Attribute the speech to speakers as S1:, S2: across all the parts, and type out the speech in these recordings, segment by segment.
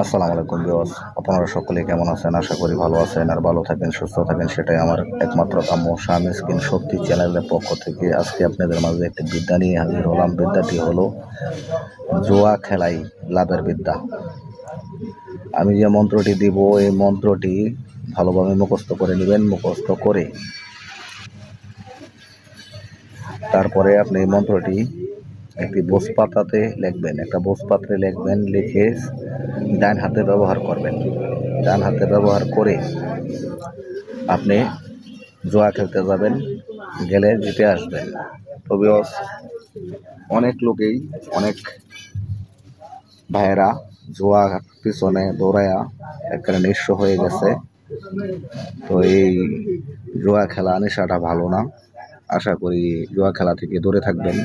S1: আসসালামু আলাইকুম ভিউয়ার্স, আপনারা সকলে কেমন আছেন? আশা করি ভালো আছেন আর ভালো থাকেন, সুস্থ থাকেন, সেটাই আমার একমাত্র কাম্য। শামিস কিন শক্তি চ্যানেলের পক্ষ থেকে আজকে আপনাদের মাঝে একটি বিদ্যা নিয়ে হাজির হলাম। বিদ্যাটি হলো জুয়া খেলাই লাভের বিদ্যা। আমি যে মন্ত্রটি দিব, এই মন্ত্রটি ভালোভাবে মুখস্থ করে নেবেন। মুখস্থ করে তারপরে আপনি এই মন্ত্রটি একটি বোঝপাতাতে লিখবেন, একটা বোঝপাত্রে লিখবেন। লিখে ডান হাতে ব্যবহার করবেন। ডান হাতে ব্যবহার করে আপনি জুয়া খেলতে যাবেন, গেলে জিতে আসবেন। তবে অনেক লোকেই, অনেক ভাইয়েরা জুয়া পিছনে দৌড়াইয়া একেবারে নিঃস্ব হয়ে গেছে। তো এই জুয়া খেলা নেশাটা ভালো না। আশা করি জুয়া খেলা থেকে দূরে থাকবেন।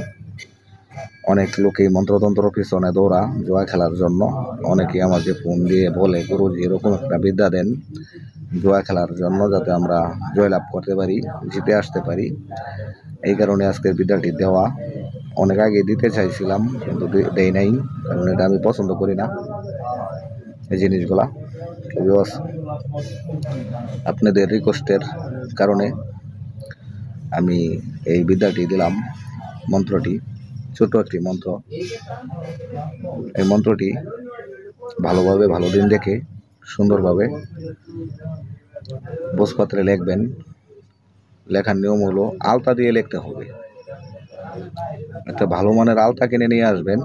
S1: অনেক লোকেই মন্ত্রতন্ত্র পিছনে দৌড়া জুয়া খেলার জন্য। অনেকেই আমাকে ফোন দিয়ে বলে, গুরুজি এরকম একটা বিদ্যা দেন জুয়া খেলার জন্য, যাতে আমরা জয়লাভ করতে পারি, জিতে আসতে পারি। এই কারণে আজকের বিদ্যাটি দেওয়া। অনেক আগে দিতে চাইছিলাম কিন্তু দেই নাই, কারণ এটা আমি পছন্দ করি না এই জিনিসগুলা। আপনাদের রিকোয়েস্টের কারণে আমি এই বিদ্যাটি দিলাম। মন্ত্রটি ছোট একটি মন্ত্র। এই মন্ত্রটি ভালোভাবে, ভালো দিন দেখে সুন্দরভাবে বোঝপাত্রে লিখবেন। লেখার নিয়ম হলো আলতা দিয়ে লিখতে হবে। একটা ভালো মানের আলতা কিনে নিয়ে আসবেন।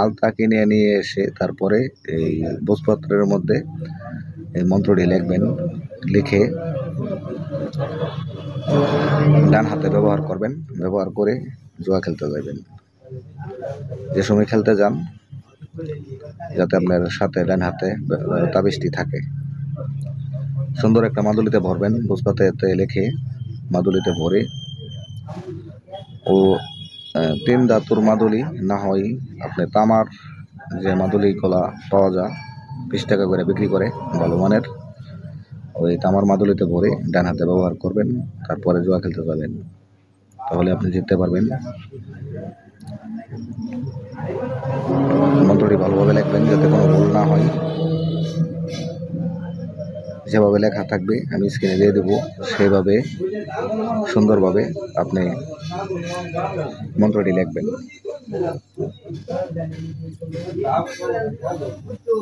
S1: আলতা কিনে নিয়ে এসে তারপরে এই বোঝপত্রের মধ্যে এই মন্ত্রটি লিখবেন। লিখে ডান হাতে ব্যবহার করবেন। ব্যবহার করে জুয়া খেলতে যাবেন। যে সময় খেলতে যান, যাতে আপনার সাথে ডান হাতে তাবিজটি থাকে। সুন্দর একটা মাদুলিতে ভরবেন। বোঝপাতে লিখে মাদুলিতে ভরে, ও 3 ধাতুর মাদুলি না হয় আপনি তামার যে মাদুলিগুলা পাওয়া যায় 20 টাকা করে বিক্রি করে ভালো মানের, ওই তামার মাদুলিতে ভরে ডান হাতে ব্যবহার করবেন। তারপরে জুয়া খেলতে যাবেন, তাহলে আপনি জিততে পারবেন। মন্ত্রটি ভালোভাবে লিখবেন যাতে কোনো ভুল না হয়। যেভাবে লেখা থাকবে আমি স্ক্রিনে দিয়ে দেবো, সেইভাবে সুন্দরভাবে আপনি মন্ত্রটি লিখবেন।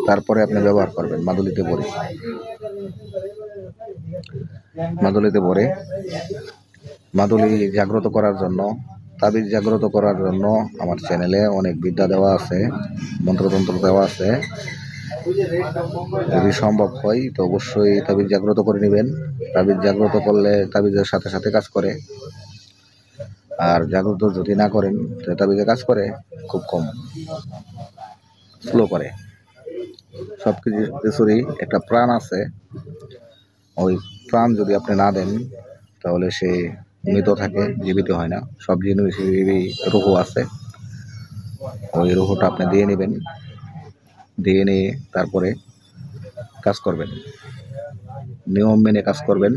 S1: তারপরে আপনি ব্যবহার করবেন মাদুলিতে ভরে। মাদুলিতে ভরে মাদুলি জাগ্রত করার জন্য, তাবিজ জাগ্রত করার জন্য আমার চ্যানেলে অনেক বিদ্যা দেওয়া আছে, মন্ত্রতন্ত্র দেওয়া আছে। যদি সম্ভব হয় তো অবশ্যই তাবিজ জাগ্রত করে নেবেন। তাবিজ জাগ্রত করলে তাবিজের সাথে সাথে কাজ করে, আর জাগ্রত যদি না করেন তাহলে তাবিজে কাজ করে খুব কম, স্লো করে। সব কিছুরই একটা প্রাণ আছে। ওই প্রাণ যদি আপনি না দেন তাহলে সে মৃত থাকে, জীবিত হয় না। সব জিনিসেরই রুহ আছে। ওই রুহটা আপনি দিয়ে নেবেন। দিয়ে নিয়ে তারপরে কাজ করবেন, নিয়ম মেনে কাজ করবেন,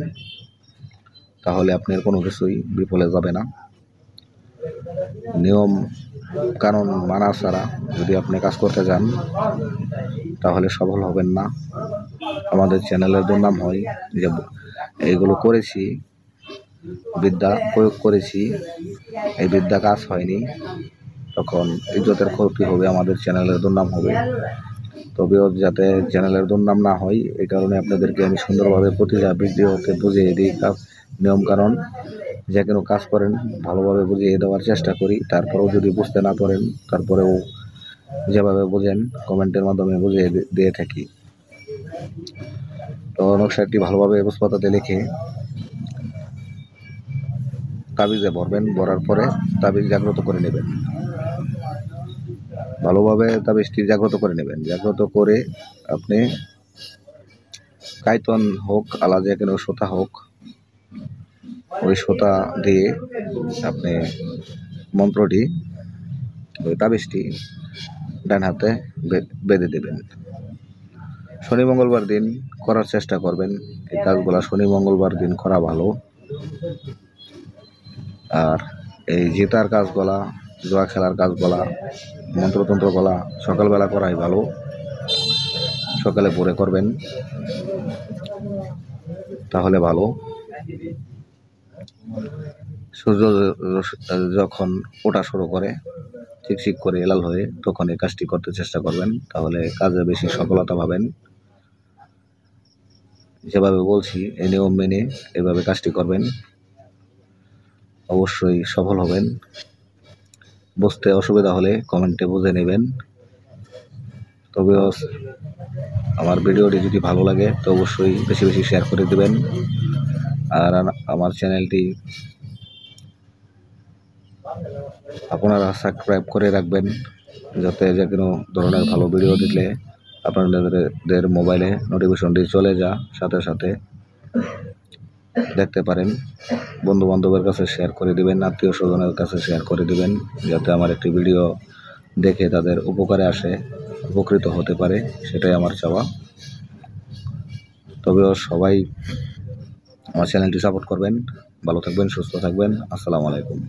S1: তাহলে আপনার কোনো কিছুই বিফলে যাবে না। নিয়ম কানুন মানা ছাড়া যদি আপনি কাজ করতে যান তাহলে সফল হবেন না। আমাদের চ্যানেলের দুর্নাম হয় যে এইগুলো করেছি, বিদ্যা প্রয়োগ করেছি, এই বিদ্যা কাজ হয়নি, তখন ইজ্জতের ক্ষতি হবে, আমাদের চ্যানেলের দুর্নাম হবে। তবেও যাতে চ্যানেলের দুর্নাম না হয়, এই কারণে আপনাদেরকে আমি সুন্দরভাবে প্রতিটা ভিডিওতে বুঝিয়ে দিই। নিয়মকানুন যে কোনো কাজ করেন ভালোভাবে বুঝিয়ে দেওয়ার চেষ্টা করি। তারপরেও যদি বুঝতে না পারেন, তারপরেও যেভাবে বোঝেন কমেন্টের মাধ্যমে বুঝিয়ে দিয়ে থাকি। তো নকশাটি ভালোভাবে বোঝপাতাতে লিখে তাবিজে ভরবেন। ভরার পরে তাবিজ জাগ্রত করে নেবেন। ভালোভাবে তাবিজটি জাগ্রত করে নেবেন। জাগ্রত করে আপনি কাইতন হোক, আলাদা যে কোনো সুতা হোক, ওই সুতা দিয়ে আপনি মন্ত্রটি, ওই তাবিজটি ডান হাতে বেঁধে দেবেন। শনি মঙ্গলবার দিন করার চেষ্টা করবেন। এই কাজগুলা শনি মঙ্গলবার দিন করা ভালো। আর এই জেতার কাজগুলা, জুয়া খেলার কাজগুলা, মন্ত্রতন্ত্রগুলা সকালবেলা করাই ভালো। সকালে ভোরে করবেন, তাহলে ভালো। সূর্য যখন ওঠা শুরু করে চিকচিক করে লাল হয়ে, তখন এই কাজটি করতে চেষ্টা করবেন, তাহলে কাজে বেশি সফলতা পাবেন। যেভাবে বলছি এই নিয়ম মেনে এভাবে কাজটি করবেন, অবশ্যই সফল হবেন। বুঝতে অসুবিধা হলে কমেন্টে বুঝে নেবেন। তবে আমার ভিডিওটি যদি ভালো লাগে তো অবশ্যই বেশি বেশি শেয়ার করে দেবেন। আর আমার চ্যানেলটি আপনারা সাবস্ক্রাইব করে রাখবেন, যাতে যে কোনো ধরনের ভালো ভিডিও দেখলে আপনাদের মোবাইলে নোটিফিকেশনটি চলে সাথে সাথে দেখতে পারেন। বন্ধু বান্ধবের কাছে শেয়ার করে দিবেন, আত্মীয় স্বজনের কাছে শেয়ার করে দিবেন, যাতে আমার একটি ভিডিও দেখে তাদের উপকারে আসে, উপকৃত হতে পারে, সেটাই আমার চাওয়া। তবেও সবাই আমার চ্যানেলটি সাপোর্ট করবেন। ভালো থাকবেন, সুস্থ থাকবেন। আসসালামু আলাইকুম।